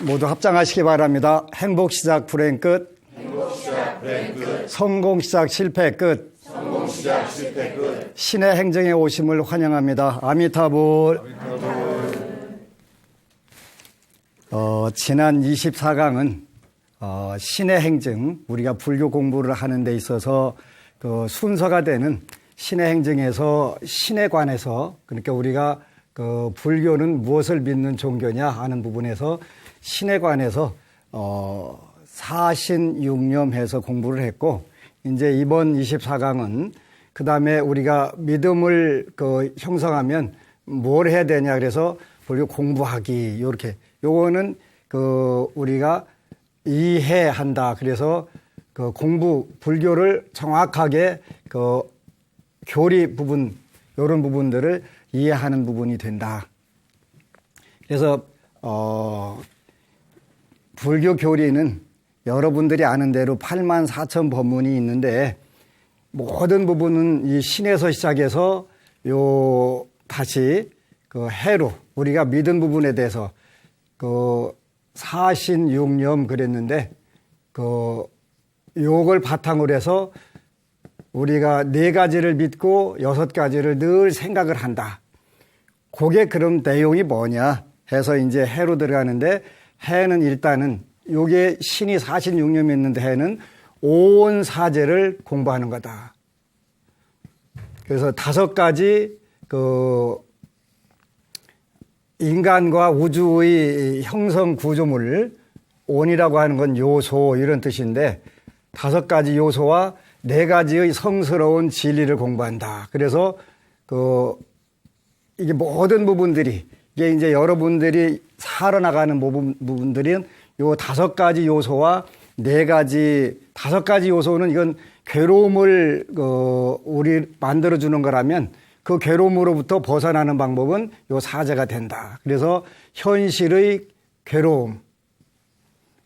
모두 합장하시기 바랍니다. 행복 시작 불행 끝. 성공 시작 실패 끝. 신의 행정에 오심을 환영합니다. 아미타불. 지난 24강은 신의 행정, 우리가 불교 공부를 하는 데 있어서 그 순서가 되는 신의 행정에서 신에 관해서, 그러니까 우리가 그 불교는 무엇을 믿는 종교냐 하는 부분에서 신에 관해서 사신육념해서 공부를 했고, 이제 이번 24강은 그 다음에 우리가 믿음을 형성하면 뭘 해야 되냐, 그래서 불교 공부하기, 이렇게 요거는 우리가 이해한다. 그래서 불교를 정확하게 교리 부분, 이런 부분들을 이해하는 부분이 된다. 그래서 불교 교리는 여러분들이 아는 대로 84,000 법문이 있는데, 모든 부분은 이 신에서 시작해서 다시 해로 우리가 믿은 부분에 대해서 사신육념 그랬는데, 요걸 바탕으로 해서 우리가 4가지를 믿고 6가지를 늘 생각을 한다. 그게 그럼 내용이 뭐냐 해서 이제 해로 들어가는데, 해는 일단은 요게 신이 사신육념이 있는데, 해는 오온사제를 공부하는 거다. 그래서 5가지 인간과 우주의 형성 구조물, 온이라고 하는 건 요소 이런 뜻인데, 5가지 요소와 4가지의 성스러운 진리를 공부한다. 그래서 이게 모든 부분들이, 이게 이제 여러분들이 살아나가는 부분들은 요 5가지 요소와 5가지 요소는 이건 괴로움을 우리 만들어주는 거라면, 그 괴로움으로부터 벗어나는 방법은 요 사제가 된다. 그래서 현실의 괴로움,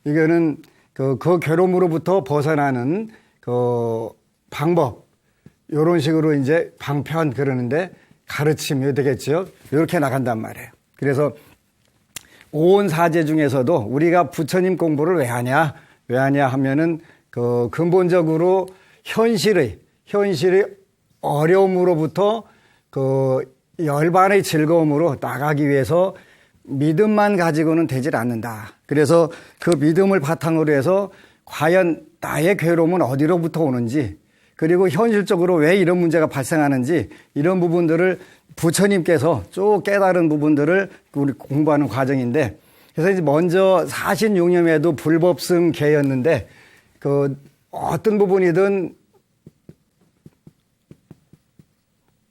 이거는 그 괴로움으로부터 벗어나는 방법, 이런 식으로 이제 방편 그러는데 가르침이 되겠죠. 이렇게 나간단 말이에요. 그래서 오온사제 중에서도 우리가 부처님 공부를 왜 하냐 하면은 근본적으로 현실의 어려움으로부터 열반의 즐거움으로 나가기 위해서 믿음만 가지고는 되질 않는다. 그래서 그 믿음을 바탕으로 해서 과연 나의 괴로움은 어디로부터 오는지, 그리고 현실적으로 왜 이런 문제가 발생하는지, 이런 부분들을 부처님께서 쭉 깨달은 부분들을 우리 공부하는 과정인데, 그래서 이제 먼저 사신육념에도 불법승 계였는데, 어떤 부분이든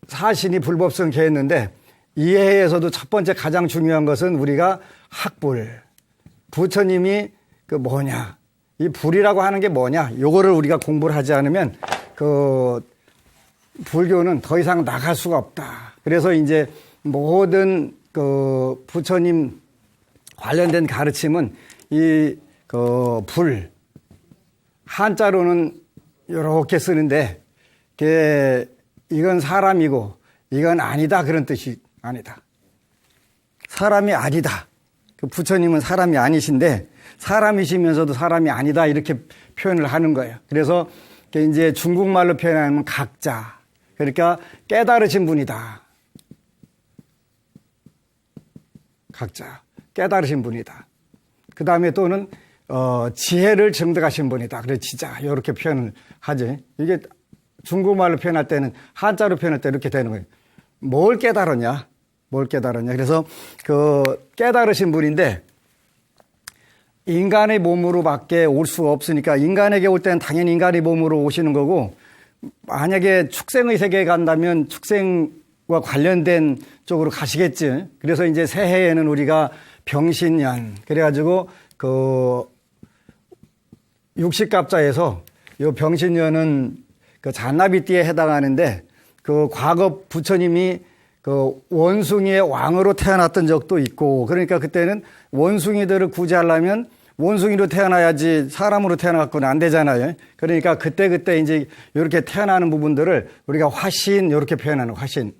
사신이 불법승 계였는데, 이해에서도 첫 번째 가장 중요한 것은 우리가 학불, 부처님이 뭐냐, 이 불이라고 하는 게 뭐냐, 요거를 우리가 공부를 하지 않으면 불교는 더 이상 나갈 수가 없다. 그래서 이제 모든 부처님 관련된 가르침은 이 불, 한자로는 이렇게 쓰는데, 이건 사람이고 이건 아니다, 그런 뜻이 아니다. 사람이 아니다. 부처님은 사람이 아니신데 사람이시면서도 사람이 아니다, 이렇게 표현을 하는 거예요. 그래서 이제 중국말로 표현하면 각자, 그러니까 깨달으신 분이다. 각자, 깨달으신 분이다. 그 다음에 또는 지혜를 증득하신 분이다. 그래, 지자, 이렇게 표현을 하지. 이게 중국말로 표현할 때는, 한자로 표현할 때 이렇게 되는 거예요. 뭘 깨달았냐? 그래서 깨달으신 분인데, 인간의 몸으로밖에 올 수가 없으니까, 인간에게 올 때는 당연히 인간의 몸으로 오시는 거고, 만약에 축생의 세계에 간다면 축생과 관련된 쪽으로 가시겠지. 그래서 이제 새해에는 우리가 병신년, 그래가지고 육식갑자에서 요 병신년은 잔나비띠에 해당하는데, 과거 부처님이 원숭이의 왕으로 태어났던 적도 있고, 그러니까 그때는 원숭이들을 구제하려면 원숭이로 태어나야지 사람으로 태어나갖고는 안 되잖아요. 그러니까 그때 이제 이렇게 태어나는 부분들을 우리가 화신, 이렇게 표현하는 화신.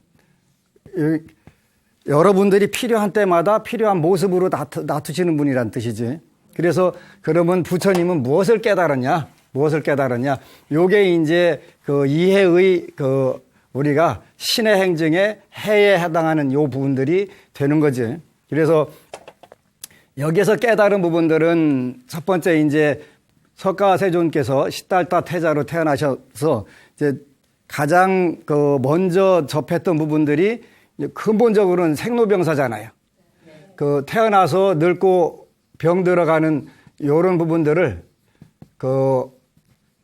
여러분들이 필요한 때마다 필요한 모습으로 나투시는 분이란 뜻이지. 그래서 그러면 부처님은 무엇을 깨달았냐? 무엇을 깨달았냐? 요게 이제 그 이해의 우리가 신의 행정의 해에 해당하는 요 부분들이 되는 거지. 그래서 여기서 깨달은 부분들은 첫 번째 이제 석가세존께서 시달타 태자로 태어나셔서 이제 가장 먼저 접했던 부분들이 근본적으로는 생로병사잖아요. 태어나서 늙고 병 들어가는 요런 부분들을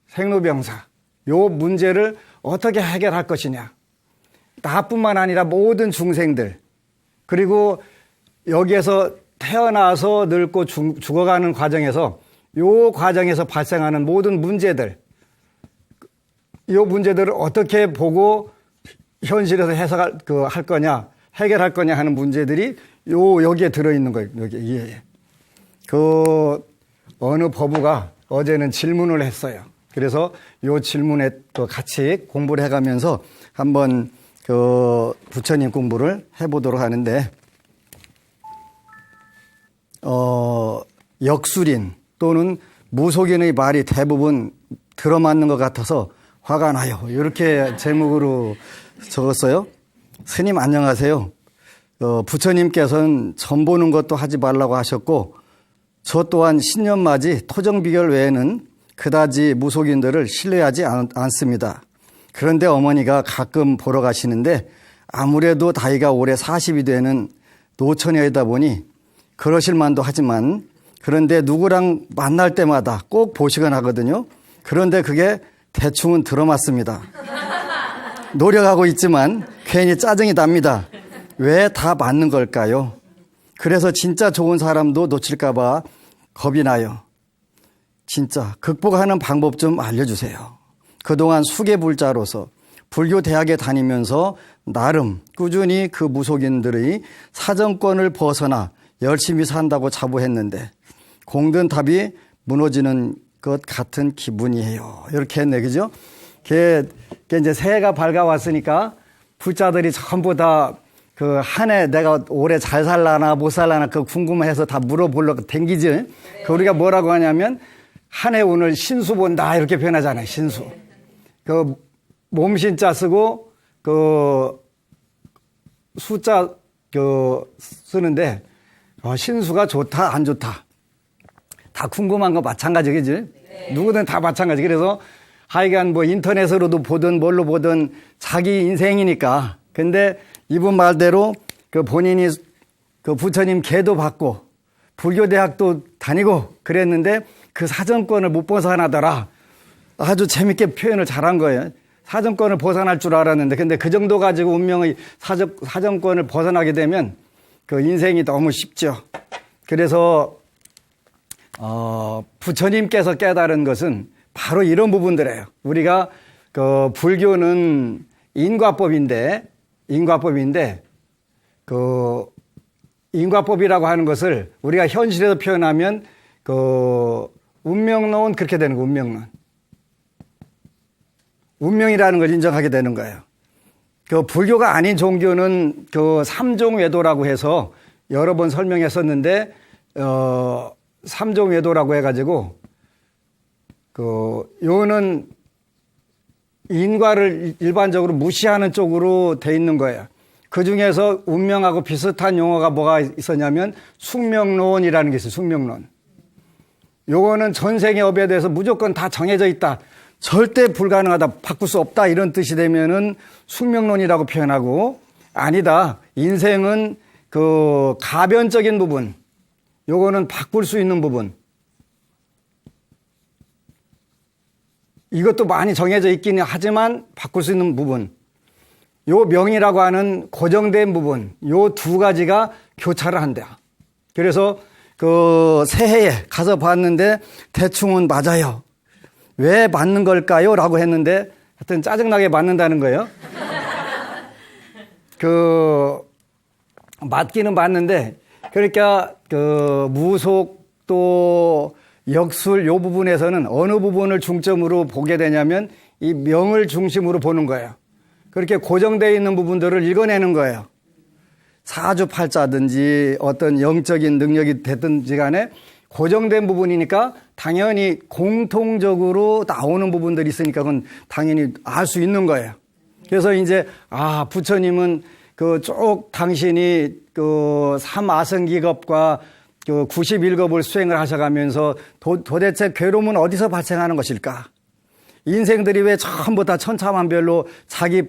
생로병사 요 문제를 어떻게 해결할 것이냐. 나뿐만 아니라 모든 중생들 그리고 여기에서 태어나서 늙고 죽어가는 과정에서 요 과정에서 발생하는 모든 문제들 요 문제들을 어떻게 보고 현실에서 해석할 할 거냐 해결할 거냐 하는 문제들이 여기에 들어있는 거예요. 여기에 어느 법우가 어제는 질문을 했어요. 그래서 요 질문에 또 같이 공부를 해가면서 한번 부처님 공부를 해보도록 하는데, 역술인 또는 무속인의 말이 대부분 들어맞는 것 같아서 화가 나요. 이렇게 제목으로 적었어요. 스님 안녕하세요. 부처님께서는 점 보는 것도 하지 말라고 하셨고 저 또한 신년맞이 토정비결 외에는 그다지 무속인들을 신뢰하지 않습니다. 그런데 어머니가 가끔 보러 가시는데 아무래도 나이가 올해 40이 되는 노처녀이다 보니 그러실 만도 하지만 그런데 누구랑 만날 때마다 꼭 보시곤 하거든요. 그런데 그게 대충은 들어맞습니다. 노력하고 있지만 괜히 짜증이 납니다. 왜 다 맞는 걸까요? 그래서 진짜 좋은 사람도 놓칠까 봐 겁이 나요. 진짜 극복하는 방법 좀 알려주세요. 그동안 수계불자로서 불교 대학에 다니면서 나름 꾸준히 그 무속인들의 사정권을 벗어나 열심히 산다고 자부했는데 공든 답이 무너지는 것 같은 기분이에요. 이렇게 했네, 그죠? 그게 이제 새해가 밝아왔으니까 불자들이 전부 다 한 해 내가 올해 잘 살라나 못 살라나 궁금해서 다 물어보려고 댕기지. 우리가 뭐라고 하냐면 한 해 오늘 신수 본다 이렇게 표현하잖아요. 신수. 몸신자 쓰고 숫자 쓰는데 신수가 좋다 안 좋다 다 궁금한 거 마찬가지겠지. 네. 누구든 다 마찬가지. 그래서 하여간 뭐 인터넷으로도 보든 뭘로 보든 자기 인생이니까. 근데 이분 말대로 본인이 부처님 계도 받고 불교대학도 다니고 그랬는데 그 사정권을 못 벗어나더라. 아주 재밌게 표현을 잘한 거예요. 사정권을 벗어날 줄 알았는데 근데 그 정도 가지고 운명의 사정권을 벗어나게 되면 인생이 너무 쉽죠. 그래서 부처님께서 깨달은 것은 바로 이런 부분들이에요. 우리가 불교는 인과법인데 인과법이라고 하는 것을 우리가 현실에서 표현하면 운명론 그렇게 되는 거예요. 운명이라는 걸 인정하게 되는 거예요. 불교가 아닌 종교는 삼종외도라고 해서 여러 번 설명했었는데 삼종외도라고 해가지고 요는 인과를 일반적으로 무시하는 쪽으로 돼 있는 거예요. 그 중에서 운명하고 비슷한 용어가 뭐가 있었냐면 숙명론이라는 게 있어요. 숙명론. 요거는 전생의 업에 대해서 무조건 다 정해져 있다. 절대 불가능하다. 바꿀 수 없다. 이런 뜻이 되면은 숙명론이라고 표현하고 아니다. 인생은 가변적인 부분. 요거는 바꿀 수 있는 부분. 이것도 많이 정해져 있기는 하지만 바꿀 수 있는 부분. 요 명이라고 하는 고정된 부분. 요 두 가지가 교차를 한다. 그래서 새해에 가서 봤는데 대충은 맞아요. 왜 맞는 걸까요? 라고 했는데 하여튼 짜증나게 맞는다는 거예요. 맞기는 맞는데 그러니까 무속 또 역술 요 부분에서는 어느 부분을 중점으로 보게 되냐면 이 명을 중심으로 보는 거예요. 그렇게 고정되어 있는 부분들을 읽어내는 거예요. 사주팔자든지 어떤 영적인 능력이 됐든지 간에 고정된 부분이니까 당연히 공통적으로 나오는 부분들이 있으니까 그건 당연히 알 수 있는 거예요. 그래서 이제 부처님은 쭉 당신이 삼아성기겁과 91겁을 수행을 하셔가면서 도대체 괴로움은 어디서 발생하는 것일까? 인생들이 왜 전부 다 천차만별로 자기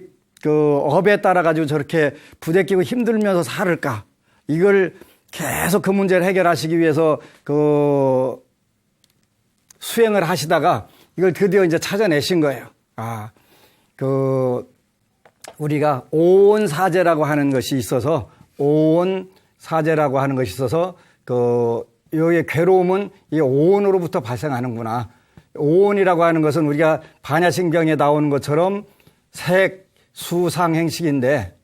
업에 따라 가지고 저렇게 부대끼고 힘들면서 살을까? 이걸 계속 그 문제를 해결하시기 위해서 수행을 하시다가 이걸 드디어 이제 찾아내신 거예요. 우리가 오온사제라고 하는 것이 있어서 여기에 괴로움은 이 오온으로부터 발생하는구나. 오온이라고 하는 것은 우리가 반야신경에 나오는 것처럼 색, 수, 상, 행식인데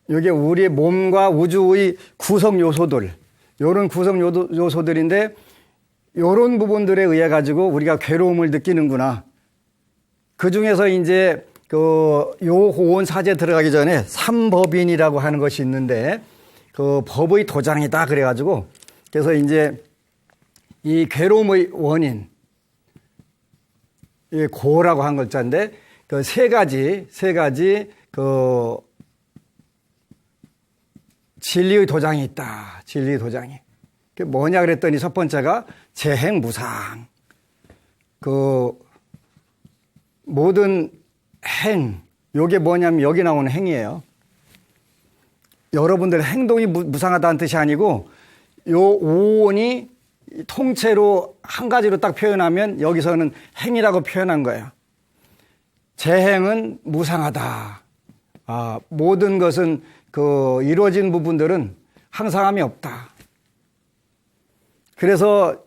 이게 우리의 몸과 우주의 구성 요소들, 이런 구성 요소들인데 이런 부분들에 의해 가지고 우리가 괴로움을 느끼는구나. 그 중에서 이제 오온 사제 들어가기 전에 삼법인이라고 하는 것이 있는데 법의 도장이다 그래가지고 그래서 이제 이 괴로움의 원인, 이 고라고 한 글자인데 세 가지 진리의 도장이 있다. 진리의 도장이. 그게 뭐냐 그랬더니 첫 번째가 재행무상. 모든 행, 요게 뭐냐면 여기 나오는 행이에요. 여러분들 행동이 무상하다는 뜻이 아니고 요 오온이 통째로 한 가지로 딱 표현하면 여기서는 행이라고 표현한 거예요. 재행은 무상하다. 모든 것은 이루어진 부분들은 항상함이 없다. 그래서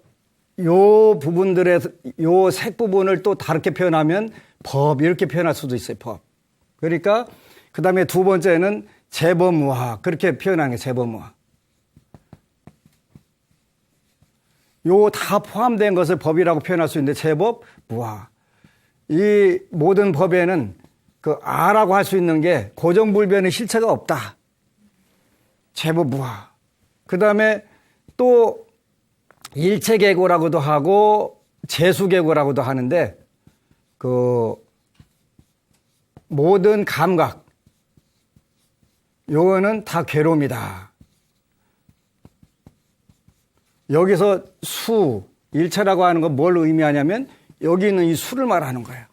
요 부분들의 요 색 부분을 또 다르게 표현하면 법 이렇게 표현할 수도 있어요. 법. 그러니까 그 다음에 두 번째는 재범무화 그렇게 표현하는 게 재범무화. 요 다 포함된 것을 법이라고 표현할 수 있는데 재법, 무화. 이 모든 법에는 아라고 할 수 있는 게 고정불변의 실체가 없다. 재법, 무화. 그 다음에 또 일체계고라고도 하고 재수계고라고도 하는데 모든 감각 요거는 다 괴로움이다. 여기서 수, 일체라고 하는 건 뭘 의미하냐면 여기 있는 이 수를 말하는 거예요.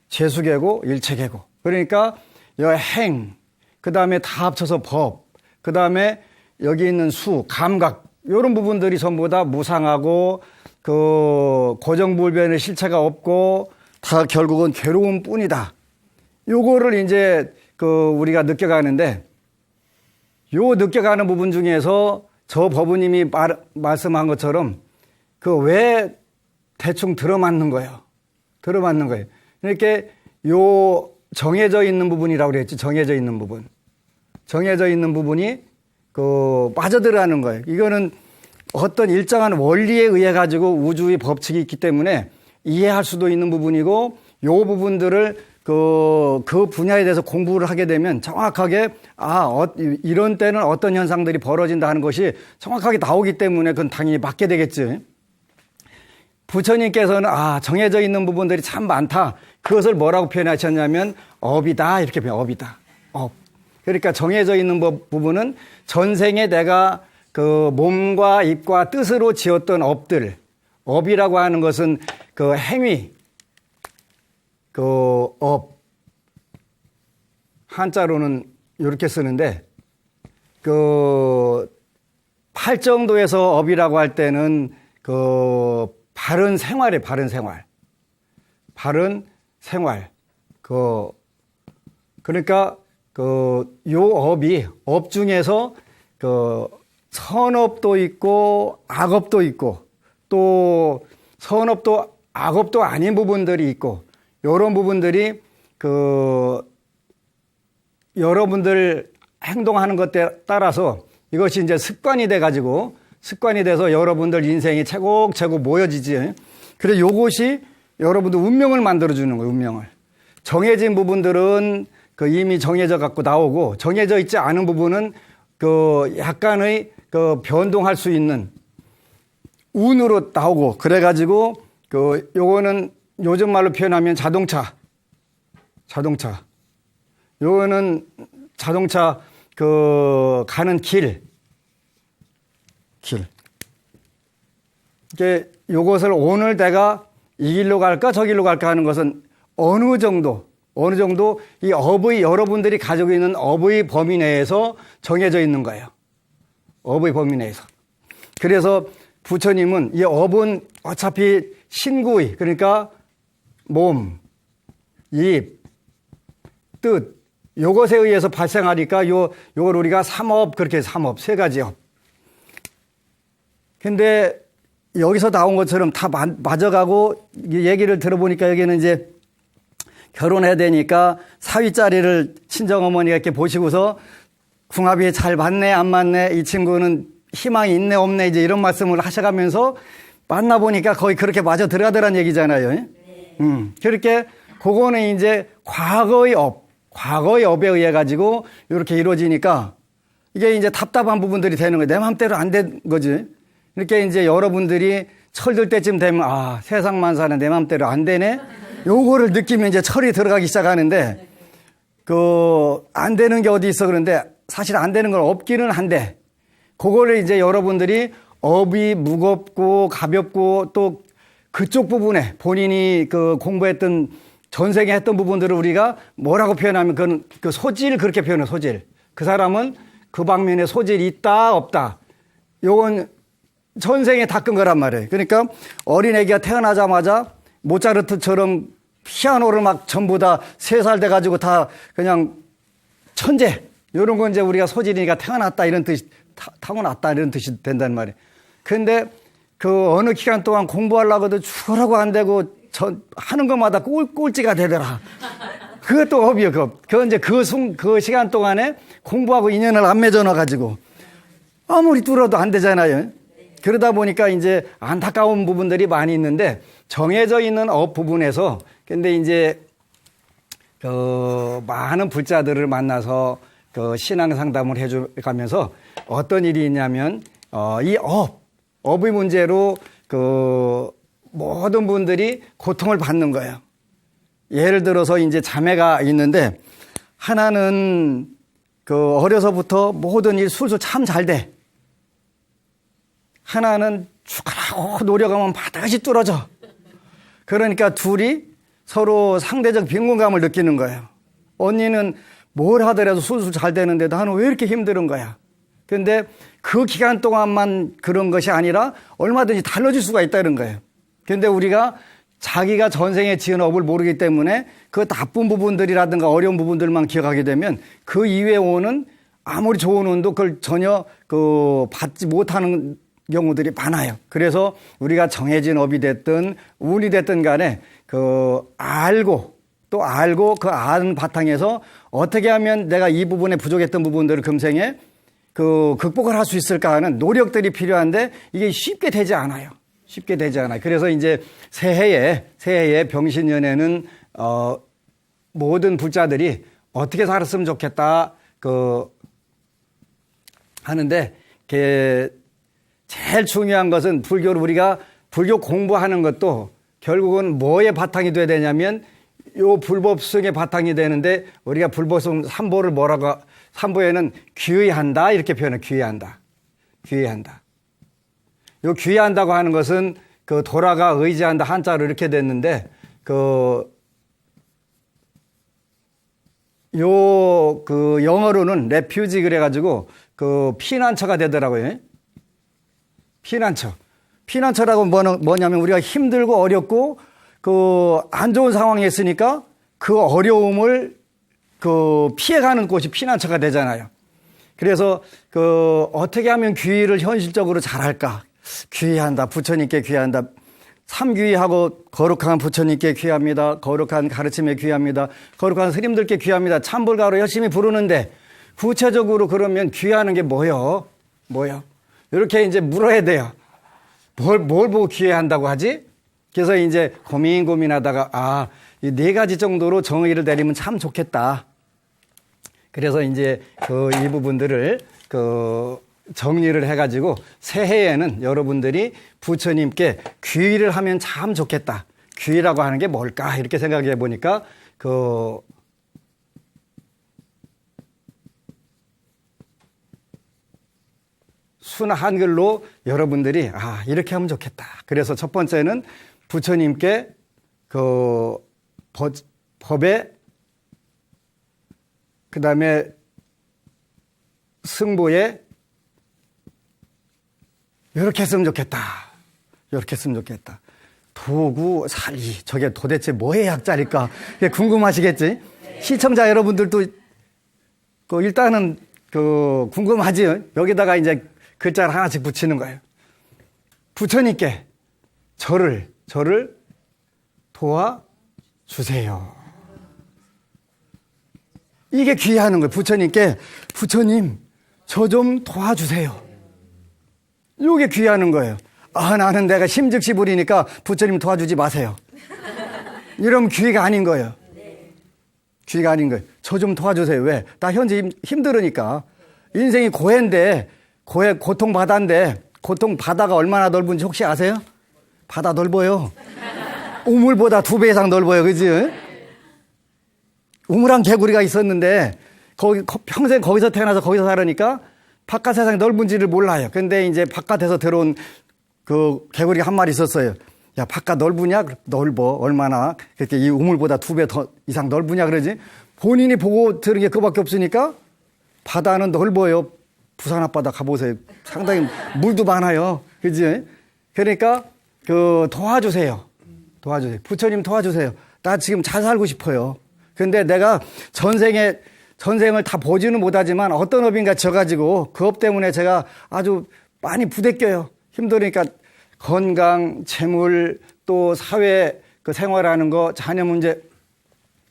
재수계고 일체계고. 그러니까 여기 행, 그 다음에 다 합쳐서 법, 그 다음에 여기 있는 수, 감각 이런 부분들이 전부 다 무상하고 고정불변의 실체가 없고 다 결국은 괴로움뿐이다. 요거를 이제 우리가 느껴가는데 요 느껴가는 부분 중에서 저 법우님이 말씀한 것처럼 왜 대충 들어맞는 거예요. 들어맞는 거예요. 이렇게 요 정해져 있는 부분이라고 그랬지. 정해져 있는 부분. 정해져 있는 부분이 빠져들어가는 거예요. 이거는 어떤 일정한 원리에 의해 가지고 우주의 법칙이 있기 때문에 이해할 수도 있는 부분이고 요 부분들을 그 분야에 대해서 공부를 하게 되면 정확하게 이런 때는 어떤 현상들이 벌어진다 하는 것이 정확하게 나오기 때문에 그건 당연히 맞게 되겠지. 부처님께서는 정해져 있는 부분들이 참 많다. 그것을 뭐라고 표현하셨냐면 업이다 이렇게 표현. 업이다. 업. 그러니까 정해져 있는 부분은 전생에 내가 몸과 입과 뜻으로 지었던 업들. 업이라고 하는 것은 행위. 업. 한자로는 이렇게 쓰는데 팔정도에서 업이라고 할 때는 바른 생활이에요. 바른 생활. 바른 생활. 그러니까 요 업이 업 중에서 선업도 있고 악업도 있고 또 선업도 악업도 아닌 부분들이 있고 이런 부분들이 여러분들 행동하는 것에 따라서 이것이 이제 습관이 돼서 여러분들 인생이 차곡차곡 모여지지. 그래서 요것이 여러분들 운명을 만들어주는 거예요, 운명을. 정해진 부분들은 그 이미 정해져 갖고 나오고 정해져 있지 않은 부분은 그 약간의 그 변동할 수 있는 운으로 나오고 그래가지고 그 요거는 요즘 말로 표현하면 자동차. 요거는 자동차 그 가는 길. 이게 요것을 오늘 내가 이 길로 갈까 저 길로 갈까 하는 것은 어느 정도 이 업의 여러분들이 가지고 있는 업의 범위 내에서 정해져 있는 거예요. 업의 범위 내에서. 그래서 부처님은 이 업은 어차피 신구의 그러니까 몸, 입, 뜻 요것에 의해서 발생하니까 요걸 우리가 삼업 그렇게 삼업 세 가지 업. 근데 여기서 나온 것처럼 다 맞아가고 얘기를 들어보니까 여기는 이제 결혼해야 되니까 사위자리를 친정어머니가 이렇게 보시고서 궁합이 잘 맞네 안 맞네 이 친구는 희망이 있네 없네 이제 이런 말씀을 하셔가면서 만나보니까 거의 그렇게 맞아 들어가더란 얘기잖아요. 네. 그렇게 그거는 이제 과거의 업에 의해 가지고 이렇게 이루어지니까 이게 이제 답답한 부분들이 되는 거예요. 내 마음대로 안 된 거지. 이렇게 이제 여러분들이 철들 때쯤 되면 아 세상만 사는 내 마음대로 안 되네. 요거를 느끼면 이제 철이 들어가기 시작하는데 그 안 되는 게 어디 있어 그런데 사실 안 되는 건 없기는 한데 그거를 이제 여러분들이 업이 무겁고 가볍고 또 그쪽 부분에 본인이 그 공부했던 전생에 했던 부분들을 우리가 뭐라고 표현하면 그건 그 소질 그렇게 표현해요. 소질. 그 사람은 그 방면에 소질이 있다 없다. 요건 전생에 닦은 거란 말이에요. 그러니까 어린애기가 태어나자마자 모차르트처럼 피아노를 막 전부 다 3살 돼가지고 다 그냥 천재. 이런 건 이제 우리가 소질이니까 태어났다 이런 뜻이, 타고났다 이런 뜻이 된단 말이에요. 근데 그 어느 기간 동안 공부하려고도 죽으라고 안 되고 하는 것마다 꼴찌가 되더라. 그것도 업이요, 그건 이제 그 시간 동안에 공부하고 인연을 안 맺어놔가지고 아무리 뚫어도 안 되잖아요. 그러다 보니까 이제 안타까운 부분들이 많이 있는데 정해져 있는 업 부분에서 근데 이제 그 많은 불자들을 만나서 그 신앙 상담을 해주가면서 어떤 일이 있냐면 이 업의 문제로 그 모든 분들이 고통을 받는 거예요. 예를 들어서 이제 자매가 있는데 하나는 그 어려서부터 모든 일 술술 참 잘 돼. 하나는 죽으라고 노력하면 반드시 뚫어져. 그러니까 둘이 서로 상대적 빈곤감을 느끼는 거예요. 언니는 뭘 하더라도 술술 잘 되는데 나는 왜 이렇게 힘든 거야. 그런데 그 기간 동안만 그런 것이 아니라 얼마든지 달라질 수가 있다는 거예요. 그런데 우리가 자기가 전생에 지은 업을 모르기 때문에 그 나쁜 부분들이라든가 어려운 부분들만 기억하게 되면 그 이후에 오는 아무리 좋은 운도 그걸 전혀 받지 못하는 경우들이 많아요. 그래서 우리가 정해진 업이 됐든 운이 됐든 간에 알고 그 아는 바탕에서 어떻게 하면 내가 이 부분에 부족했던 부분들을 금생에 극복을 할 수 있을까 하는 노력들이 필요한데 이게 쉽게 되지 않아요. 그래서 이제 새해에 병신년에는 모든 불자들이 어떻게 살았으면 좋겠다 하는데 제일 중요한 것은 우리가 불교 공부하는 것도 결국은 뭐에 바탕이 돼야 되냐면 요 불법성의 바탕이 되는데 우리가 불법성 삼보를 삼보에는 귀의한다 이렇게 표현해요. 귀의한다. 요 귀의한다고 하는 것은 돌아가 의지한다 한자로 이렇게 됐는데 영어로는 레퓨지 그래가지고 피난처가 되더라고요. 피난처라고 뭐냐면 우리가 힘들고 어렵고 안 좋은 상황에 있으니까 그 어려움을 피해가는 곳이 피난처가 되잖아요. 그래서 어떻게 하면 귀의를 현실적으로 잘할까? 귀의한다. 부처님께 귀의한다. 삼귀의하고 거룩한 부처님께 귀의합니다. 거룩한 가르침에 귀의합니다. 거룩한 스님들께 귀의합니다. 참불가로 열심히 부르는데 구체적으로 그러면 귀의하는 게 뭐요? 이렇게 이제 물어야 돼요. 뭘 보고 귀의한다고 하지? 그래서 이제 고민하다가 이 네 가지 정도로 정의를 내리면 참 좋겠다. 그래서 이제 이 부분들을 정리를 해가지고 새해에는 여러분들이 부처님께 귀의를 하면 참 좋겠다. 귀의라고 하는 게 뭘까? 이렇게 생각해 보니까 순 한글로 여러분들이 이렇게 하면 좋겠다. 그래서 첫 번째는 부처님께 법에 그 다음에 승보에 이렇게 했으면 좋겠다. 이렇게 했으면 좋겠다. 도구 살이 저게 도대체 뭐의 약자일까? 궁금하시겠지? 시청자 여러분들도 일단은 궁금하지? 여기다가 이제 글자를 하나씩 붙이는 거예요. 부처님께 저를 도와주세요. 이게 귀의하는 거예요. 부처님께 부처님 저 좀 도와주세요. 이게 귀의하는 거예요. 나는 내가 심즉시 부리니까 부처님 도와주지 마세요. 이러면 귀의가 아닌 거예요. 귀의가 아닌 거예요. 저 좀 도와주세요. 왜? 나 현재 힘들으니까. 인생이 고해인데 고통바다인데 고통바다가 얼마나 넓은지 혹시 아세요? 바다 넓어요. 우물보다 2배 이상 넓어요. 그지? 우물한 개구리가 있었는데 평생 거기서 태어나서 거기서 살으니까 바깥 세상이 넓은지를 몰라요. 근데 이제 바깥에서 들어온 개구리가 한 마리 있었어요. 야, 바깥 넓으냐? 넓어. 얼마나? 그렇게 이 우물보다 2배 더 이상 넓으냐 그러지? 본인이 보고 들은 게 그밖에 없으니까 바다는 넓어요. 부산 앞바다 가보세요. 상당히 물도 많아요. 그지? 그러니까 도와주세요. 부처님 도와주세요. 나 지금 잘 살고 싶어요. 근데 내가 전생을 다 보지는 못하지만 어떤 업인가 져가지고 그 업 때문에 제가 아주 많이 부대껴요. 힘드니까 건강, 재물, 또 사회 생활하는 거, 자녀 문제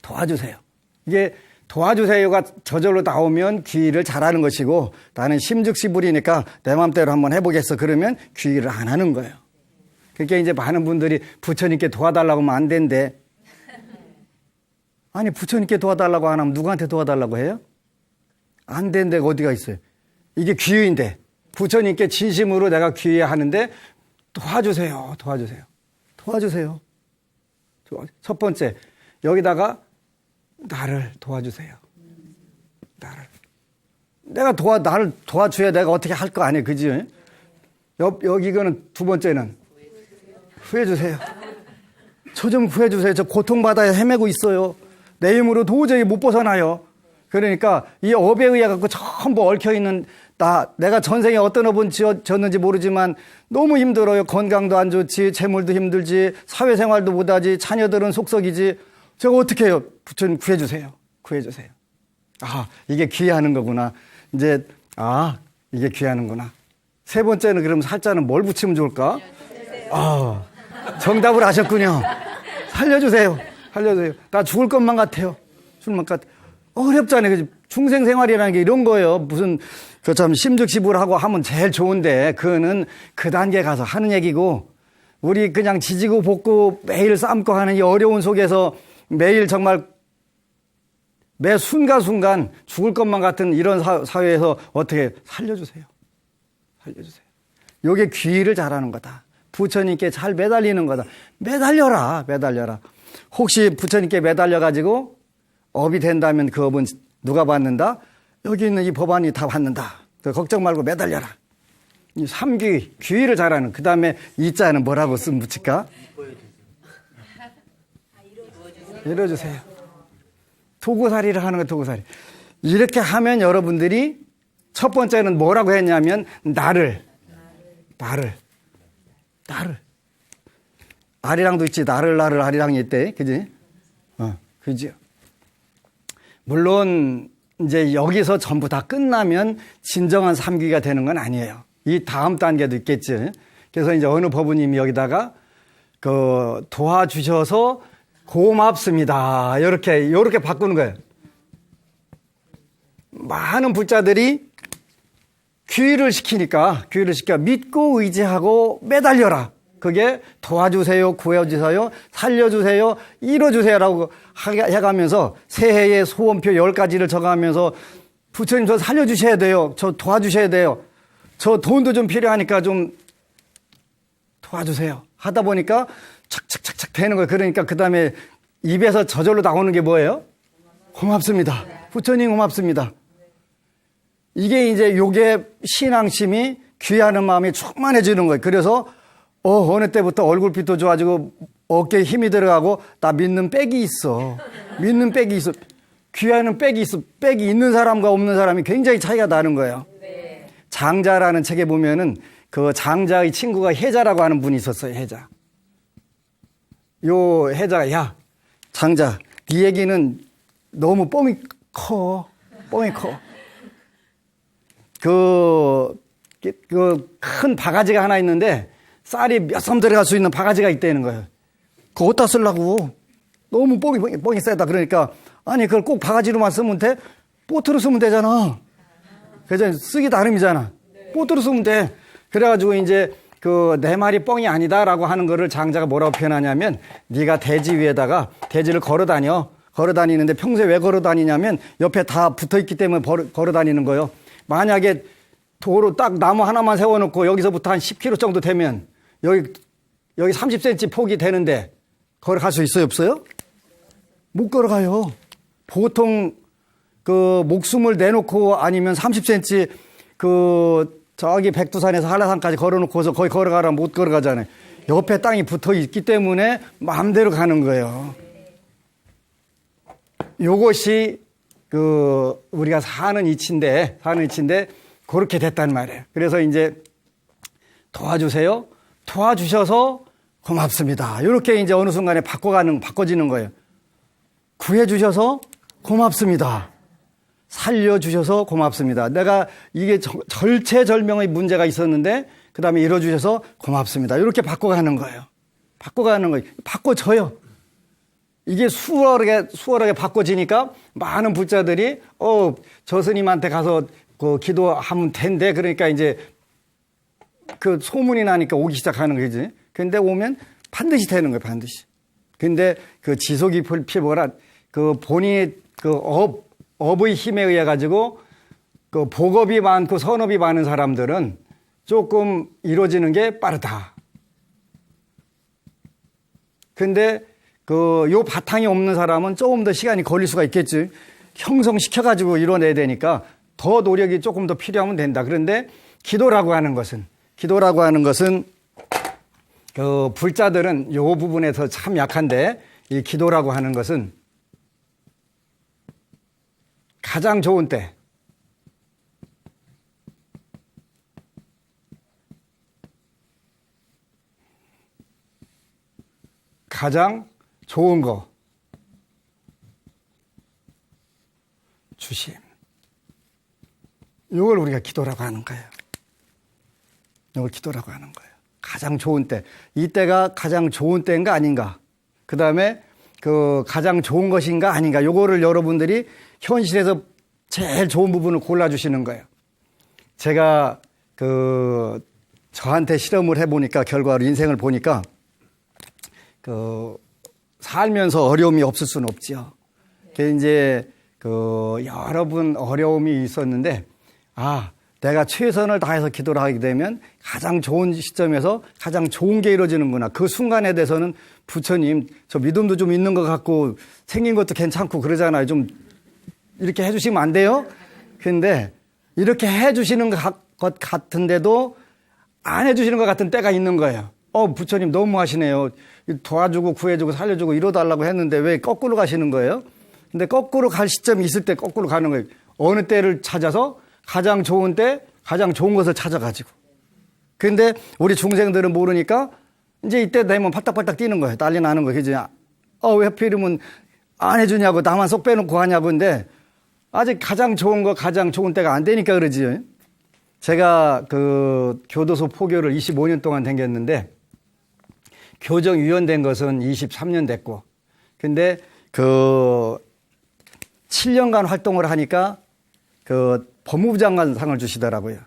도와주세요. 이게 도와주세요가 저절로 나오면 귀의를 잘하는 것이고 나는 심즉시 부리니까 내 맘대로 한번 해보겠어. 그러면 귀의를 안 하는 거예요. 그러니까 이제 많은 분들이 부처님께 도와달라고 하면 안 된대. 아니 부처님께 도와달라고 안 하면 누구한테 도와달라고 해요? 안 된 데가 어디가 있어요? 이게 귀의인데 부처님께 진심으로 내가 귀의하는데 도와주세요. 첫 번째 여기다가 나를 도와주세요. 나를 도와줘야 내가 어떻게 할 거 아니에요. 그지? 여기 이거는 두 번째는 구해주세요. 저 좀 구해주세요. 저 고통바다에 헤매고 있어요. 내 힘으로 도저히 못 벗어나요. 그러니까 이 업에 의해 갖고 전부 얽혀있는 내가 전생에 어떤 업은 지었는지 모르지만 너무 힘들어요. 건강도 안 좋지, 재물도 힘들지, 사회생활도 못하지, 자녀들은 속썩이지. 제가 어떻게 해요? 부처님 구해주세요. 이게 귀의하는 거구나. 이제 이게 귀의하는구나. 세 번째는 그럼 살자는 뭘 붙이면 좋을까? 정답을 아셨군요. 살려주세요. 나 죽을 것만 같아요. 어렵잖아요. 중생생활이라는 게 이런 거예요. 무슨 참 심즉시불하고 하면 제일 좋은데 그거는 그 단계 가서 하는 얘기고 우리 그냥 지지고 볶고 매일 삶고 하는 이 어려운 속에서 매일 정말 매 순간순간 죽을 것만 같은 이런 사회에서 어떻게 살려주세요. 이게 귀의를 잘하는 거다. 부처님께 잘 매달리는 거다. 매달려라. 혹시 부처님께 매달려가지고 업이 된다면 그 업은 누가 받는다? 여기 있는 이 법안이 다 받는다. 걱정 말고 매달려라. 이 삼귀, 귀의를 잘하는. 그 다음에 이자는 뭐라고 쓰면 붙일까? 이뤄주세요. 도구살이를 하는 거예요. 도구살이. 이렇게 하면 여러분들이 첫 번째는 뭐라고 했냐면 나를. 아리랑도 있지. 나를 아리랑이 있대. 그지? 그지요. 물론 이제 여기서 전부 다 끝나면 진정한 삼귀가 되는 건 아니에요. 이 다음 단계도 있겠지. 그래서 이제 어느 법우님이 여기다가 도와주셔서 고맙습니다. 이렇게 바꾸는 거예요. 많은 불자들이 귀의를 시켜 믿고 의지하고 매달려라. 그게 도와주세요, 구해주세요, 살려주세요, 이뤄주세요라고 해가면서 새해에 소원표 10가지를 적어가면서 부처님 저 살려주셔야 돼요. 저 도와주셔야 돼요. 저 돈도 좀 필요하니까 좀 도와주세요. 하다 보니까 착착착착 되는 거예요. 그러니까 그 다음에 입에서 저절로 나오는 게 뭐예요? 고맙습니다. 부처님 고맙습니다. 이게 이제 요게 신앙심이 귀하는 마음이 충만해지는 거예요. 그래서 어느 때부터 얼굴빛도 좋아지고 어깨에 힘이 들어가고 나 믿는 백이 있어. 믿는 백이 있어. 귀하는 백이 있어. 백이 있는 사람과 없는 사람이 굉장히 차이가 나는 거예요. 장자라는 책에 보면은 그 장자의 친구가 해자라고 하는 분이 있었어요. 해자. 요 해자가 야 장자 네 얘기는 너무 뻥이 커. 뻥이 커. 그 큰 바가지가 하나 있는데 쌀이 몇 섬 들어갈 수 있는 바가지가 있다는 거예요. 그거 어디다 쓰려고? 너무 뻥이 세다. 그러니까 아니 그걸 꼭 바가지로만 쓰면 돼? 보트로 쓰면 되잖아. 그래서 쓰기 나름이잖아. 보트로 쓰면 돼. 그래가지고 이제 그 내 말이 뻥이 아니다라고 하는 거를 장자가 뭐라고 표현하냐면 네가 대지 위에다가 대지를 걸어 다니는데 평소에 왜 걸어 다니냐면 옆에 다 붙어 있기 때문에 걸어 다니는 거예요. 만약에 도로 딱 나무 하나만 세워놓고 여기서부터 한 10km 정도 되면 여기 30cm 폭이 되는데 걸어갈 수 있어요, 없어요? 못 걸어가요. 보통 그 목숨을 내놓고 아니면 30cm 저기 백두산에서 한라산까지 걸어놓고서 거기 걸어가라면 못 걸어가잖아요. 옆에 땅이 붙어 있기 때문에 마음대로 가는 거예요. 요것이 우리가 사는 이치인데 그렇게 됐단 말이에요. 그래서 이제 도와주세요. 도와주셔서 고맙습니다. 이렇게 이제 어느 순간에 바꿔지는 거예요. 구해주셔서 고맙습니다. 살려주셔서 고맙습니다. 내가 이게 절체절명의 문제가 있었는데 그 다음에 이뤄주셔서 고맙습니다. 이렇게 바꿔가는 거예요. 바꿔줘요. 이게 수월하게 바꿔지니까 많은 불자들이 저 스님한테 가서 기도하면 된대. 그러니까 이제 그 소문이 나니까 오기 시작하는 거지. 근데 오면 반드시 되는 거예요, 반드시. 근데 그 지속이 필요하라 본인의 업의 힘에 의해 가지고 그 복업이 많고 선업이 많은 사람들은 조금 이루어지는 게 빠르다. 근데 요 바탕이 없는 사람은 조금 더 시간이 걸릴 수가 있겠지. 형성시켜가지고 이뤄내야 되니까 더 노력이 조금 더 필요하면 된다. 그런데 기도라고 하는 것은 그 불자들은 요 부분에서 참 약한데 이 기도라고 하는 것은 가장 좋은 때 가장 좋은 거 주심. 이걸 우리가 기도라고 하는 거예요. 이걸 기도라고 하는 거예요. 가장 좋은 때. 이때가 가장 좋은 때인가 아닌가. 그 다음에 가장 좋은 것인가 아닌가. 요거를 여러분들이 현실에서 제일 좋은 부분을 골라주시는 거예요. 제가 저한테 실험을 해보니까 결과로 인생을 보니까 살면서 어려움이 없을 수는 없죠. 이제 여러분 어려움이 있었는데 내가 최선을 다해서 기도를 하게 되면 가장 좋은 시점에서 가장 좋은 게 이루어지는구나. 그 순간에 대해서는 부처님 저 믿음도 좀 있는 것 같고 생긴 것도 괜찮고 그러잖아요. 좀 이렇게 해주시면 안 돼요? 근데 이렇게 해주시는 것 같은데도 안 해주시는 것 같은 때가 있는 거예요. 부처님 너무 하시네요. 도와주고 구해주고 살려주고 이뤄달라고 했는데 왜 거꾸로 가시는 거예요? 근데 거꾸로 갈 시점이 있을 때 거꾸로 가는 거예요. 어느 때를 찾아서 가장 좋은 때 가장 좋은 것을 찾아가지고. 근데 우리 중생들은 모르니까 이제 이때 되면 팔딱팔딱 뛰는 거예요. 난리 나는 거예요. 그지? 왜 하필이면 안 해주냐고 나만 쏙 빼놓고 하냐고. 근데 아직 가장 좋은 거 가장 좋은 때가 안 되니까 그러지. 제가 교도소 포교를 25년 동안 다녔는데 교정위원 된 것은 23년 됐고, 근데 7년간 활동을 하니까 법무부 장관 상을 주시더라고요.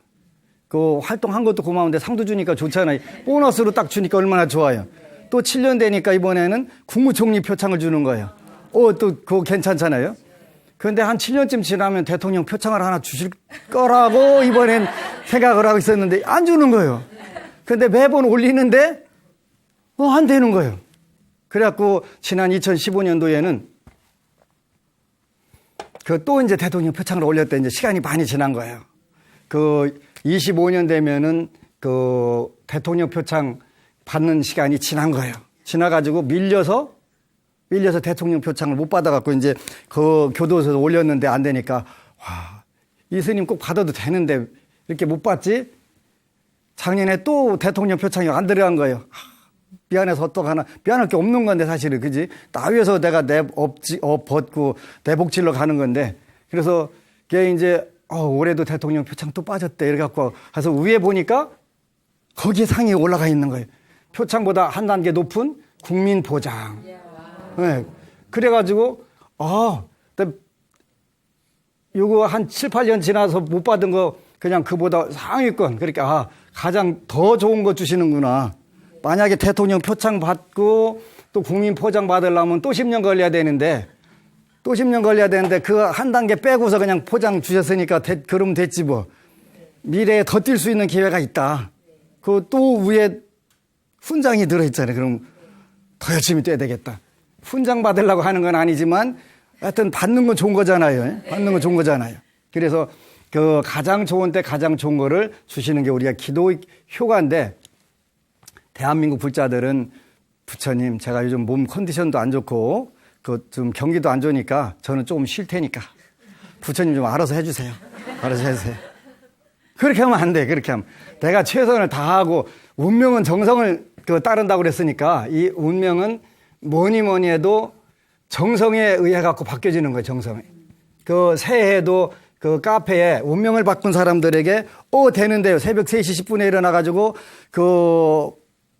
그 활동한 것도 고마운데 상도 주니까 좋잖아요. 보너스로 딱 주니까 얼마나 좋아요. 또 7년 되니까 이번에는 국무총리 표창을 주는 거예요. 또 그거 괜찮잖아요. 그런데 한 7년쯤 지나면 대통령 표창을 하나 주실 거라고 이번엔 생각을 하고 있었는데 안 주는 거예요. 근데 매번 올리는데 안 되는 거예요. 그래갖고 지난 2015년도에는 그 또 이제 대통령 표창을 올렸대. 이제 시간이 많이 지난 거예요. 그 25년 되면은 그 대통령 표창 받는 시간이 지난 거예요. 지나가지고 밀려서 대통령 표창을 못 받아갖고 이제 그 교도소에서 올렸는데 안 되니까 와, 이 스님 꼭 받아도 되는데 이렇게 못 받지? 작년에 또 대통령 표창이 안 들어간 거예요. 미안해서 어떡하나. 미안할 게 없는 건데 사실은 그지? 나 위해서 내가 벗고 내 복질러 가는 건데 그래서 걔 이제 올해도 대통령 표창 또 빠졌대 이래 갖고 가서 위에 보니까 거기에 상이 올라가 있는 거예요. 표창보다 한 단계 높은 국민 보장. 네. 그래가지고 요거 한 7, 8년 지나서 못 받은 거 그냥 그보다 상위권. 그러니까 가장 더 좋은 거 주시는구나. 만약에 대통령 표창 받고 또 국민 포장 받으려면 또 10년 걸려야 되는데 그 한 단계 빼고서 그냥 포장 주셨으니까 그러면 됐지 뭐. 미래에 더 뛸 수 있는 기회가 있다. 그 또 위에 훈장이 들어있잖아요. 그럼 더 열심히 뛰어야 되겠다. 훈장 받으려고 하는 건 아니지만 하여튼 받는 건 좋은 거잖아요. 받는 건 좋은 거잖아요. 그래서 그 가장 좋은 때 가장 좋은 거를 주시는 게 우리가 기도 효과인데 대한민국 불자들은 부처님 제가 요즘 몸 컨디션도 안 좋고 좀 경기도 안 좋으니까 저는 조금 쉴 테니까 부처님 좀 알아서 해주세요. 알아서 해주세요. 그렇게 하면 안 돼. 그렇게 하면 내가 최선을 다하고 운명은 정성을 따른다고 그랬으니까 이 운명은 뭐니 해도 정성에 의해 갖고 바뀌어지는 거예요. 정성에. 그 새해에도 그 카페에 운명을 바꾼 사람들에게 되는데요. 새벽 3시 10분에 일어나가지고 그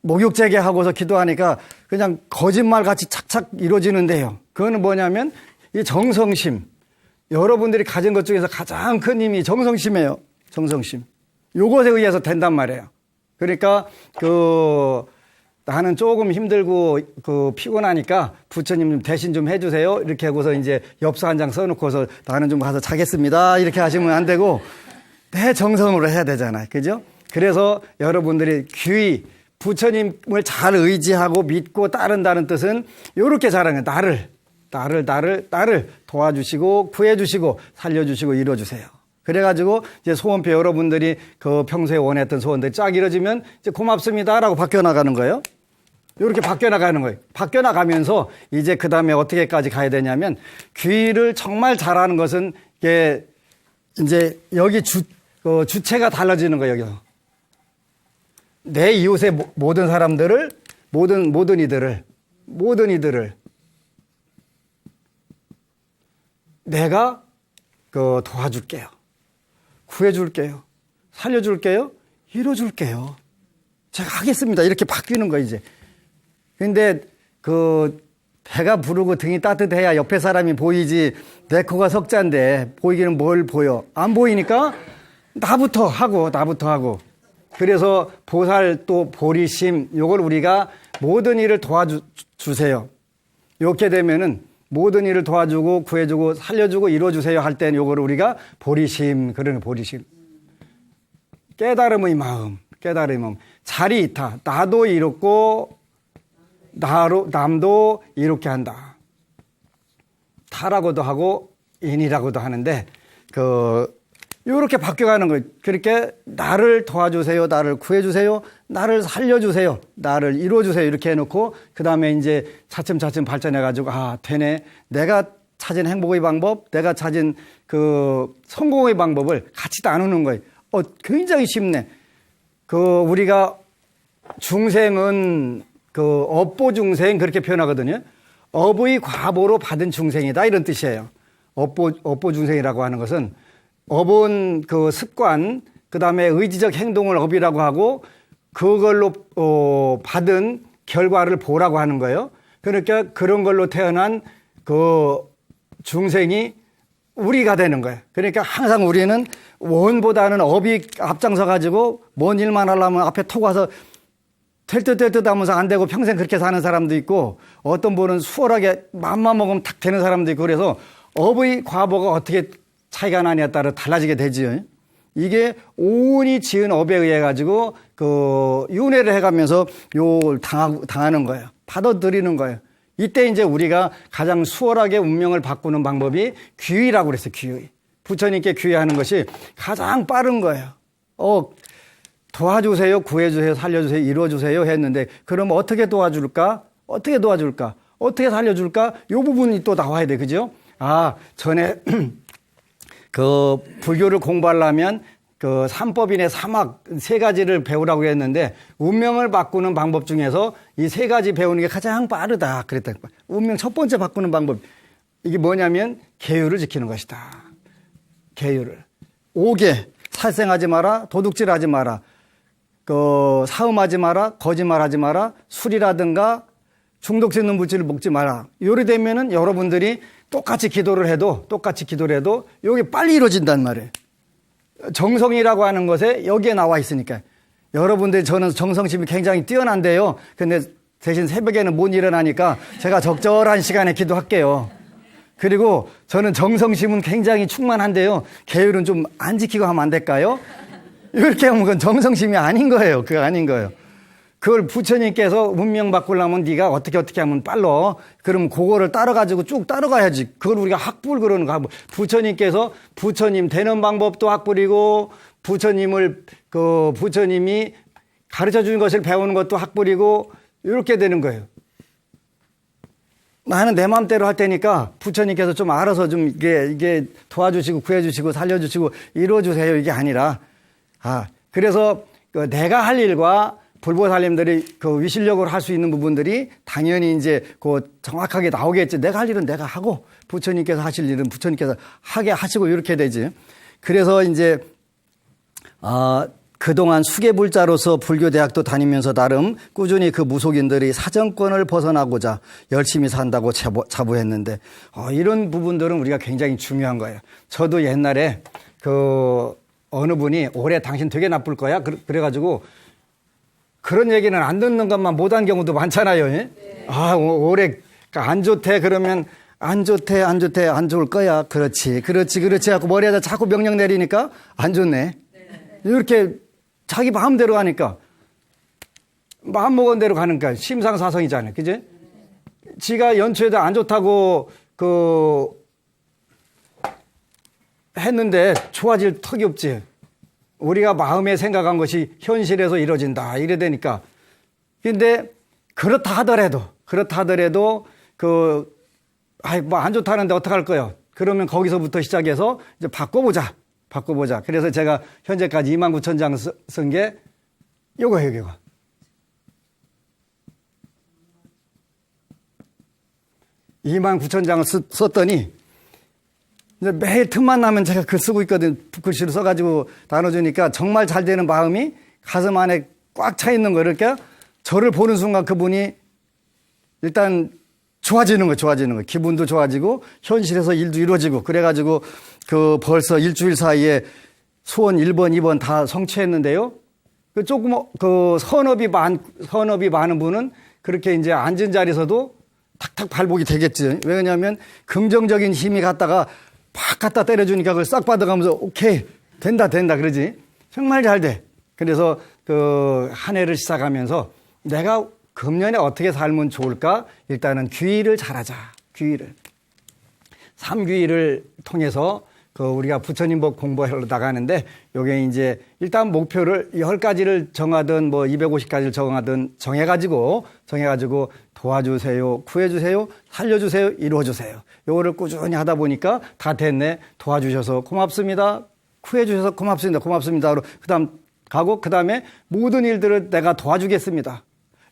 목욕제게 하고서 기도하니까 그냥 거짓말 같이 착착 이루어지는데요. 그거는 뭐냐면 이 정성심. 여러분들이 가진 것 중에서 가장 큰 힘이 정성심이에요. 정성심. 요것에 의해서 된단 말이에요. 그러니까 나는 조금 힘들고 피곤하니까 부처님 대신 좀 해주세요. 이렇게 하고서 이제 엽서 한 장 써놓고서 나는 좀 가서 자겠습니다. 이렇게 하시면 안 되고 내 정성으로 해야 되잖아요. 그죠? 그래서 여러분들이 귀히 부처님을 잘 의지하고 믿고 따른다는 뜻은 이렇게 잘하는 거예요. 나를 도와주시고 구해주시고 살려주시고 이뤄주세요. 그래가지고 이제 소원표 여러분들이 그 평소에 원했던 소원들이 쫙 이루어지면 이제 고맙습니다라고 바뀌어나가는 거예요. 이렇게 바뀌어나가는 거예요. 바뀌어나가면서 이제 그 다음에 어떻게까지 가야 되냐면 귀를 정말 잘하는 것은 이게 이제 여기 주체가 달라지는 거예요. 여기서. 내 이웃의 모든 사람들을 모든 이들을 내가 도와줄게요. 구해줄게요. 살려줄게요. 이뤄줄게요. 제가 하겠습니다. 이렇게 바뀌는 거예요, 이제. 근데 배가 부르고 등이 따뜻해야 옆에 사람이 보이지 내 코가 석자인데 보이기는 뭘 보여? 안 보이니까 나부터 하고. 그래서 보살 또 보리심 요걸 우리가 모든 일을 도와주세요. 이렇게 되면은 모든 일을 도와주고 구해주고 살려주고 이루어주세요 할 때는 요거를 우리가 보리심 그러는 보리심. 깨달음의 마음. 자리 이타. 나도 이롭고 남도 이롭게 한다. 타라고도 하고 인이라고도 하는데 요렇게 바뀌어가는 거예요. 그렇게 나를 도와주세요. 나를 구해주세요. 나를 살려주세요. 나를 이루어주세요. 이렇게 해놓고 그 다음에 이제 차츰차츰 발전해가지고 되네. 내가 찾은 행복의 방법, 내가 찾은 성공의 방법을 같이 나누는 거예요. 굉장히 쉽네. 우리가 중생은 업보 중생 그렇게 표현하거든요. 업의 과보로 받은 중생이다 이런 뜻이에요. 업보 중생이라고 하는 것은 업은 습관, 그 다음에 의지적 행동을 업이라고 하고 그걸로 받은 결과를 보라고 하는 거예요. 그러니까 그런 걸로 태어난 중생이 우리가 되는 거예요. 그러니까 항상 우리는 원보다는 업이 앞장서 가지고 뭔 일만 하려면 앞에 톡 와서 될 듯 하면서 안 되고 평생 그렇게 사는 사람도 있고, 어떤 분은 수월하게 맘만 먹으면 탁 되는 사람도 있고, 그래서 업의 과보가 어떻게 차이가 나냐에 따라 달라지게 되지요. 이게 온이 지은 업에 의해 가지고 윤회를 해가면서 당하는 거예요. 받아들이는 거예요. 이때 이제 우리가 가장 수월하게 운명을 바꾸는 방법이 귀의라고 그랬어요. 귀의. 부처님께 귀의하는 것이 가장 빠른 거예요. 도와주세요, 구해주세요, 살려주세요, 이루어주세요 했는데, 그럼 어떻게 도와줄까? 어떻게 도와줄까? 어떻게 살려줄까? 이 부분이 또 나와야 돼. 그죠? 전에 불교를 공부하려면 삼법인의 사막 세 가지를 배우라고 했는데, 운명을 바꾸는 방법 중에서 이 세 가지 배우는 게 가장 빠르다 그랬다. 운명 첫 번째 바꾸는 방법, 이게 뭐냐면 계율을 지키는 것이다. 계율을. 5개. 살생하지 마라, 도둑질하지 마라, 사음하지 마라, 거짓말하지 마라, 술이라든가 중독성 있는 물질을 먹지 마라. 요리 되면은 여러분들이 똑같이 기도를 해도 여기 빨리 이루어진단 말이에요. 정성이라고 하는 것에 여기에 나와 있으니까. 여러분들, 저는 정성심이 굉장히 뛰어난데요. 근데 대신 새벽에는 못 일어나니까 제가 적절한 시간에 기도할게요. 그리고 저는 정성심은 굉장히 충만한데요. 계율은 좀 안 지키고 하면 안 될까요? 이렇게 하면 그건 정성심이 아닌 거예요. 그거 아닌 거예요. 그걸 부처님께서 운명 바꾸려면 네가 어떻게 하면 빨라. 그럼 그거를 따라가지고 쭉 따라가야지. 그걸 우리가 학불 그러는 거. 부처님께서 부처님 되는 방법도 학불이고, 부처님이 가르쳐 주는 것을 배우는 것도 학불이고, 이렇게 되는 거예요. 나는 내 마음대로 할 테니까 부처님께서 좀 알아서 좀 이게 도와주시고 구해주시고 살려주시고 이루어주세요. 이게 아니라, 그래서 내가 할 일과 불보살님들이 위실력으로 할 수 있는 부분들이 당연히 이제 정확하게 나오겠지. 내가 할 일은 내가 하고, 부처님께서 하실 일은 부처님께서 하게 하시고, 이렇게 되지. 그래서 이제, 그동안 수계불자로서 불교대학도 다니면서 나름 꾸준히 그 무속인들이 사정권을 벗어나고자 열심히 산다고 자부했는데, 이런 부분들은 우리가 굉장히 중요한 거예요. 저도 옛날에 어느 분이 올해 당신 되게 나쁠 거야. 그래가지고 그런 얘기는 안 듣는 것만 못한 경우도 많잖아요. 네. 올해 안 좋대. 그러면 안 좋대. 안 좋을 거야. 그렇지 하고 머리에다 자꾸 명령 내리니까 안 좋네. 네. 이렇게 자기 마음대로 하니까, 마음 먹은 대로 가니까 심상사성이잖아요. 그지? 지가 연초에도 안 좋다고 했는데 좋아질 턱이 없지. 우리가 마음에 생각한 것이 현실에서 이루어진다. 이래 되니까. 근데 그렇다 하더라도 안 좋다는데 어떡할 거예요? 그러면 거기서부터 시작해서 이제 바꿔보자. 그래서 제가 현재까지 29,000장 쓴 게 요거. 29,000장을 썼더니, 이제 매일 틈만 나면 제가 글 쓰고 있거든. 붓글씨로 써가지고 나눠주니까 정말 잘 되는 마음이 가슴 안에 꽉 차 있는 거. 이렇게 저를 보는 순간 그분이 일단 좋아지는 거. 기분도 좋아지고, 현실에서 일도 이루어지고, 그래가지고 벌써 일주일 사이에 소원 1번, 2번 다 성취했는데요. 선업이 많은 분은 그렇게 이제 앉은 자리에서도 탁탁 발복이 되겠지. 왜냐하면 긍정적인 힘이 갔다가 팍 갖다 때려주니까 그걸 싹 받아가면서 오케이, 된다, 그러지. 정말 잘 돼. 그래서 한 해를 시작하면서 내가 금년에 어떻게 살면 좋을까? 일단은 귀의를 잘하자. 귀의를. 3귀의를 통해서 우리가 부처님법 공부하러 나가는데, 요게 이제 일단 목표를 10가지를 정하든 250가지를 정해가지고 도와주세요, 구해주세요, 살려주세요, 이루어주세요. 요거를 꾸준히 하다 보니까 다 됐네. 도와주셔서 고맙습니다. 구해주셔서 고맙습니다. 그 다음에 모든 일들을 내가 도와주겠습니다.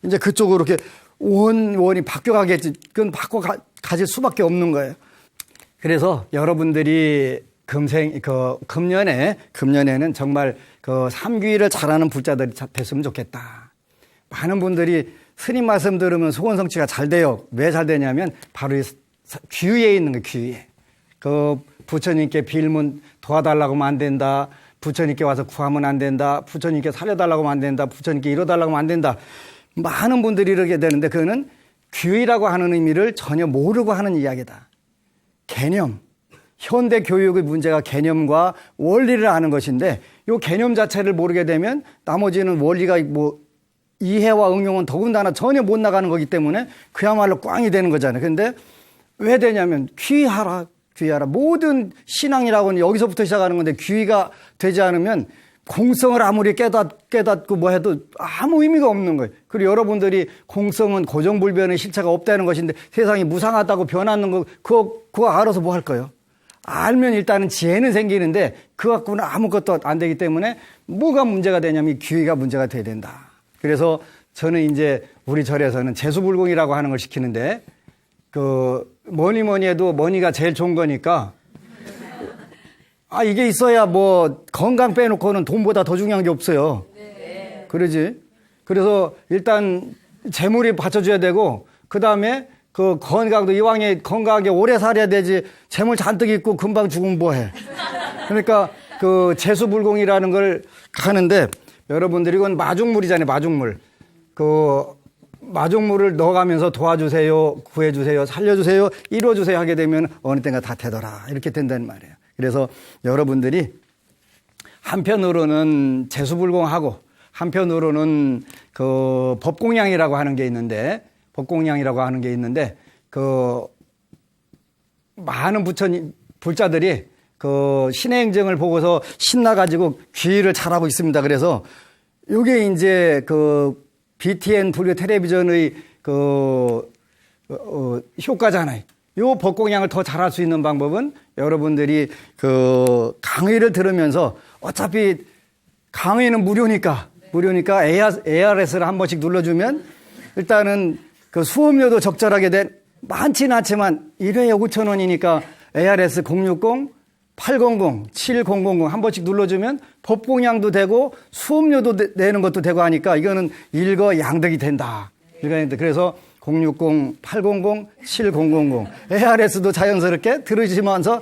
이제 그쪽으로 이렇게 원이 바뀌어가겠지. 그건 가질 수밖에 없는 거예요. 그래서 여러분들이 금년에는 정말 3귀의를 잘하는 불자들이 됐으면 좋겠다. 많은 분들이 스님 말씀 들으면 소원 성취가 잘 돼요. 왜 잘 되냐면 바로 귀의에 있는 거예요. 귀의에. 부처님께 빌면 도와달라고 하면 안 된다. 부처님께 와서 구하면 안 된다. 부처님께 살려달라고 하면 안 된다. 부처님께 이뤄달라고 하면 안 된다. 많은 분들이 이러게 되는데 그거는 귀의라고 하는 의미를 전혀 모르고 하는 이야기다. 개념. 현대 교육의 문제가 개념과 원리를 아는 것인데 이 개념 자체를 모르게 되면 나머지는 원리가 뭐 이해와 응용은 더군다나 전혀 못 나가는 거기 때문에 그야말로 꽝이 되는 거잖아요. 그런데 왜 되냐면 귀하라. 모든 신앙이라고는 여기서부터 시작하는 건데 귀의가 되지 않으면 공성을 아무리 깨닫고 뭐 해도 아무 의미가 없는 거예요. 그리고 여러분들이 공성은 고정불변의 실체가 없다는 것인데 세상이 무상하다고 변하는 거 그거 알아서 뭐 할 거예요? 알면 일단은 지혜는 생기는데 그거 갖고는 아무것도 안 되기 때문에 뭐가 문제가 되냐면 귀의가 문제가 돼야 된다. 그래서 저는 이제 우리 절에서는 재수불공이라고 하는 걸 시키는데 뭐니 해도 머니가 제일 좋은 거니까 이게 있어야 뭐 건강 빼놓고는 돈보다 더 중요한 게 없어요. 네. 그러지. 그래서 일단 재물이 받쳐줘야 되고 그 다음에 그 건강도 이왕에 건강하게 오래 살아야 되지 재물 잔뜩 있고 금방 죽으면 뭐해. 그러니까 그 재수불공이라는 걸 하는데 여러분들이 이건 마중물이잖아요. 마중물. 마중물을 넣어가면서 도와주세요, 구해주세요, 살려주세요, 이뤄주세요 하게 되면 어느 때가 다 되더라. 이렇게 된다는 말이에요. 그래서 여러분들이 한편으로는 재수불공하고 한편으로는 그 법공양이라고 하는 게 있는데 많은 불자들이 그 신의 행정을 보고서 신나가지고 귀의를 잘하고 있습니다. 그래서 이게 이제 BTN 불교 텔레비전의 효과잖아요. 요 법공양을 더 잘할 수 있는 방법은 여러분들이 강의를 들으면서 어차피 강의는 무료니까 ARS를 한 번씩 눌러주면 일단은 그 수업료도 적절하게 많지는 않지만 1회에 5,000원이니까 ARS 060 800, 7000 한 번씩 눌러주면 법공양도 되고 수업료도 내는 것도 되고 하니까 이거는 일거양득이 된다. 그래서 060, 800, 7000 ARS도 자연스럽게 들으시면서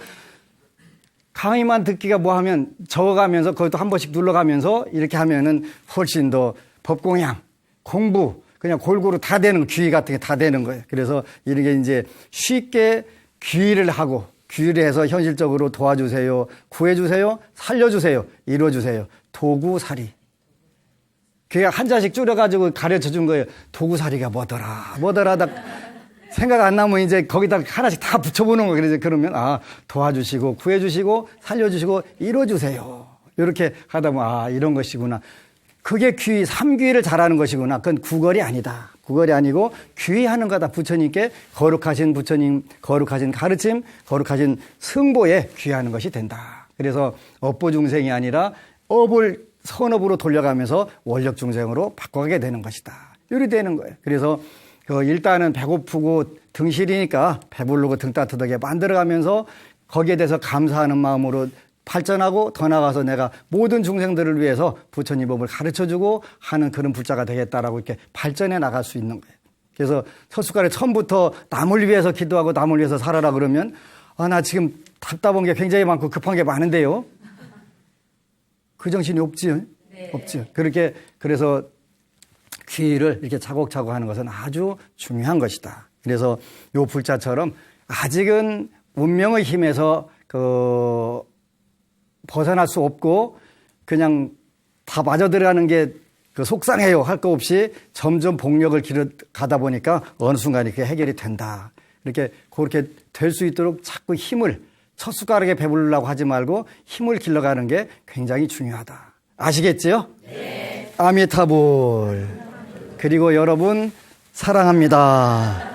강의만 듣기가 뭐하면 적어가면서 그것도 한 번씩 눌러가면서 이렇게 하면은 훨씬 더 법공양, 공부 그냥 골고루 다 되는 귀의 같은 게 다 되는 거예요. 그래서 이렇게 이제 쉽게 귀의를 하고 귀의를 해서 현실적으로 도와주세요, 구해주세요, 살려주세요, 이뤄주세요. 도구살이. 그게 한자씩 줄여가지고 가르쳐 준 거예요. 도구살이가 뭐더라. 생각 안 나면 이제 거기다 하나씩 다 붙여보는 거예요. 그래서 그러면 도와주시고, 구해주시고, 살려주시고, 이뤄주세요. 이렇게 하다 보면 이런 것이구나. 그게 귀의, 삼귀의를 잘하는 것이구나. 그건 구걸이 아니다. 구걸이 아니고 귀의하는 거다. 부처님께 거룩하신 부처님, 거룩하신 가르침, 거룩하신 승보에 귀의하는 것이 된다. 그래서 업보중생이 아니라 업을 선업으로 돌려가면서 원력중생으로 바꿔가게 되는 것이다. 이렇게 되는 거예요. 그래서 일단은 배고프고 등 시리니까 배부르고 등 따뜻하게 만들어가면서 거기에 대해서 감사하는 마음으로 발전하고 더 나아가서 내가 모든 중생들을 위해서 부처님 법을 가르쳐주고 하는 그런 불자가 되겠다라고 이렇게 발전해 나갈 수 있는 거예요. 그래서 서숫가래 처음부터 남을 위해서 기도하고 남을 위해서 살아라 그러면 나 지금 답답한 게 굉장히 많고 급한 게 많은데요. 그 정신이 없지요. 네. 없지요. 그래서 귀의를 이렇게 차곡차곡 하는 것은 아주 중요한 것이다. 그래서 요 불자처럼 아직은 운명의 힘에서 벗어날 수 없고 그냥 다 맞아 들어가는 게 속상해요 할 거 없이 점점 복력을 가다 보니까 어느 순간 이렇게 해결이 된다. 그렇게 될 수 있도록 자꾸 힘을 첫 숟가락에 배부르려고 하지 말고 힘을 길러가는 게 굉장히 중요하다. 아시겠지요? 네. 아미타불. 그리고 여러분 사랑합니다.